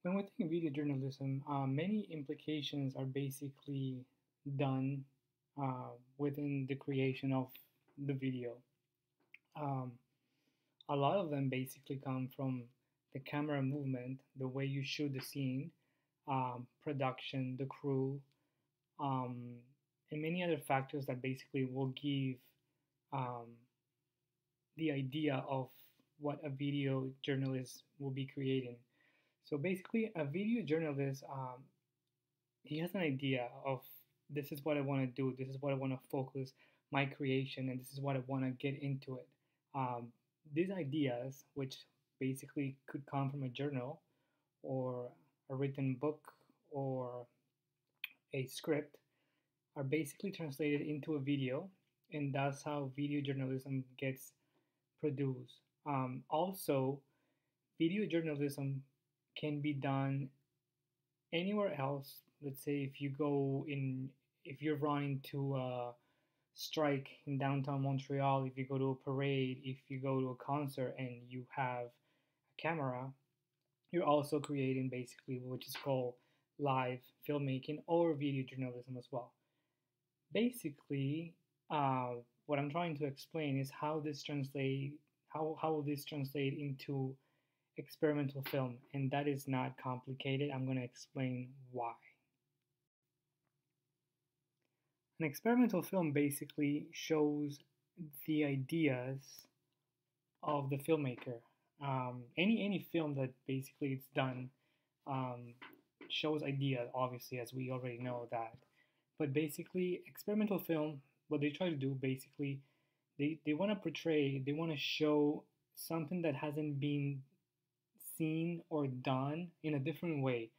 When we think video journalism, many implications are basically done within the creation of the video. Um, a lot of them basically come from the camera movement, the way you shoot the scene, production, the crew, um, and many other factors that basically will give um, the idea of what a video journalist will be creating. So basically, a video journalist, he has an idea of this is what I want to do, this is what I want to focus my creation, and this is what I want to get into it. Um, these ideas, which basically could come from a journal or a written book or a script, are basically translated into a video, and that's how video journalism gets produced. Also, video journalism can be done anywhere else. Let's say if you're running to a strike in downtown Montreal, if you go to a parade, if you go to a concert and you have a camera, you're also creating basically which is called live filmmaking or video journalism as well. Basically, uh, what I'm trying to explain is how will this translate into experimental film, and that is not complicated. I'm going to explain why. An experimental film basically shows the ideas of the filmmaker. Any film that basically it's done um, shows ideas, obviously, as we already know that. But basically, experimental film, what they try to do basically, they want to portray, they want to show something that hasn't been seen or done in a different way.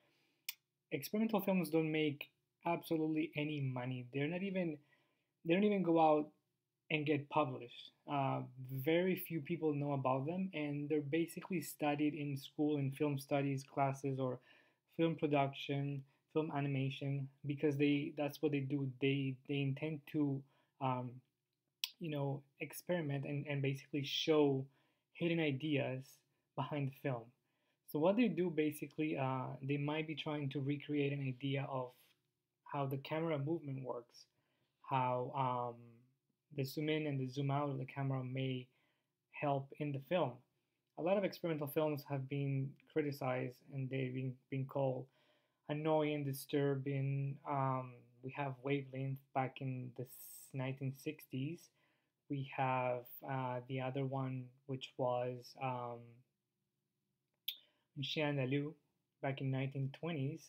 Experimental films don't make absolutely any money. They don't even go out and get published. Very few people know about them, and they're basically studied in school in film studies classes or film production, film animation, because they that's what they do. They intend to um, experiment and basically show hidden ideas behind the film. So what they do basically, they might be trying to recreate an idea of how the camera movement works, how the zoom in and the zoom out of the camera may help in the film. A lot of experimental films have been criticized and they've been called annoying, disturbing. We have Wavelength back in the 1960s. We have the other one, which was Shandalu back in 1920s,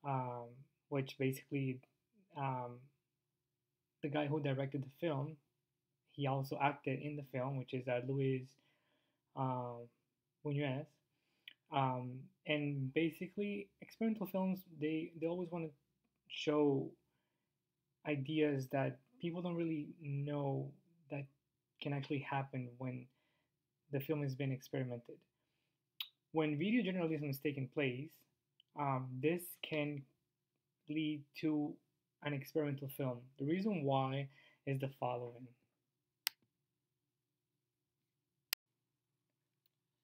um, which basically um, the guy who directed the film, he also acted in the film, which is Luis um, Buñuez. And basically, experimental films they always want to show ideas that people don't really know that can actually happen when the film has been experimented. When video journalism is taking place, this can lead to an experimental film. The reason why is the following.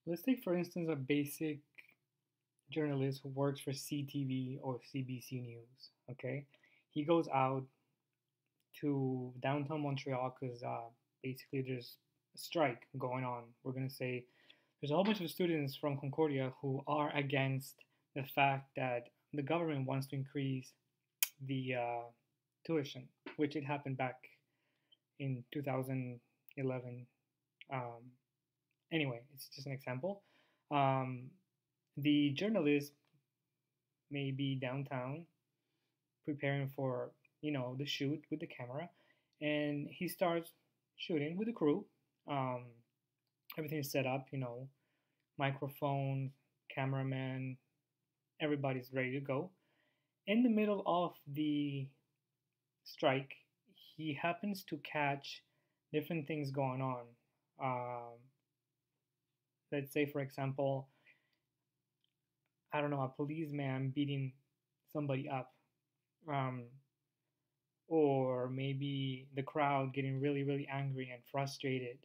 Let's take, for instance, a basic journalist who works for CTV or CBC News. Okay, he goes out to downtown Montreal because basically there's a strike going on. We're gonna say there's a whole bunch of students from Concordia who are against the fact that the government wants to increase the tuition, which it happened back in 2011. Um, anyway, it's just an example. Um, the journalist may be downtown preparing for the shoot with the camera, and he starts shooting with the crew. Um, Everything is set up, microphone, cameraman, everybody's ready to go. In the middle of the strike, he happens to catch different things going on. Um, let's say, for example, I don't know, a policeman beating somebody up, um, or maybe the crowd getting really, really angry and frustrated.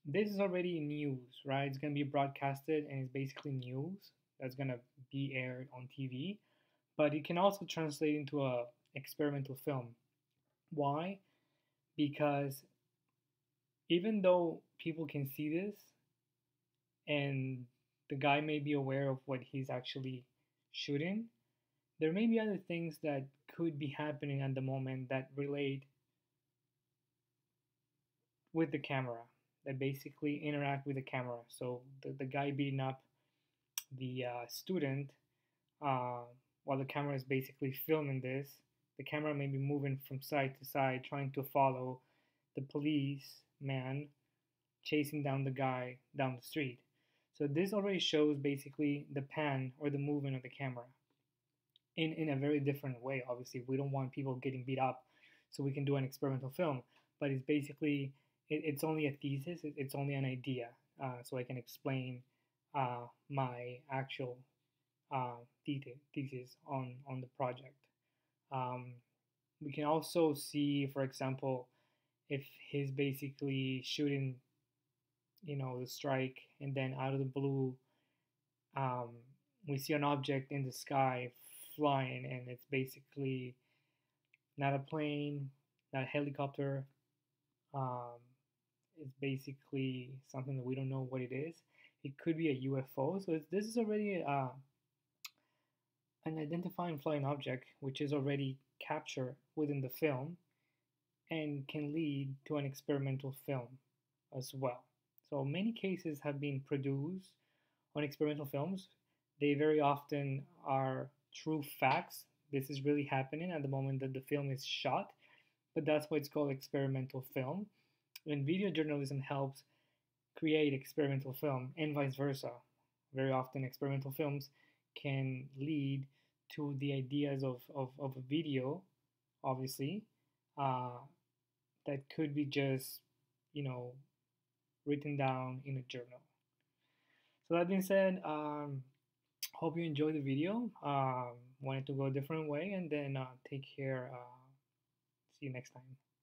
This is already news, right? It's going to be broadcasted and it's basically news. that's gonna be aired on TV, but it can also translate into a experimental film. Why? Because even though people can see this and the guy may be aware of what he's actually shooting, there may be other things that could be happening at the moment that relate with the camera, that basically interact with the camera. So the guy beating up the student uh, while the camera is basically filming this, the camera may be moving from side to side trying to follow the police man chasing down the guy down the street. So this already shows basically the pan or the movement of the camera in a very different way. Obviously, we don't want people getting beat up, so we can do an experimental film. But it's basically it's only a thesis. It's only an idea, so I can explain my actual thesis on the project. Um, we can also see, for example, if he's basically shooting, the strike, and then out of the blue, um, we see an object in the sky flying, and it's basically not a plane, not a helicopter. Um, it's basically something that we don't know what it is. It could be a UFO. So this is already an identifying flying object, which is already captured within the film and can lead to an experimental film as well. So many cases have been produced on experimental films. They very often are true facts. This is really happening at the moment that the film is shot, but that's why it's called experimental film. And video journalism helps create experimental film and vice versa. Very often, experimental films can lead to the ideas of a video, obviously, uh, that could be just, you know, written down in a journal. So that being said, hope you enjoyed the video. Wanted to go a different way, and then take care. See you next time.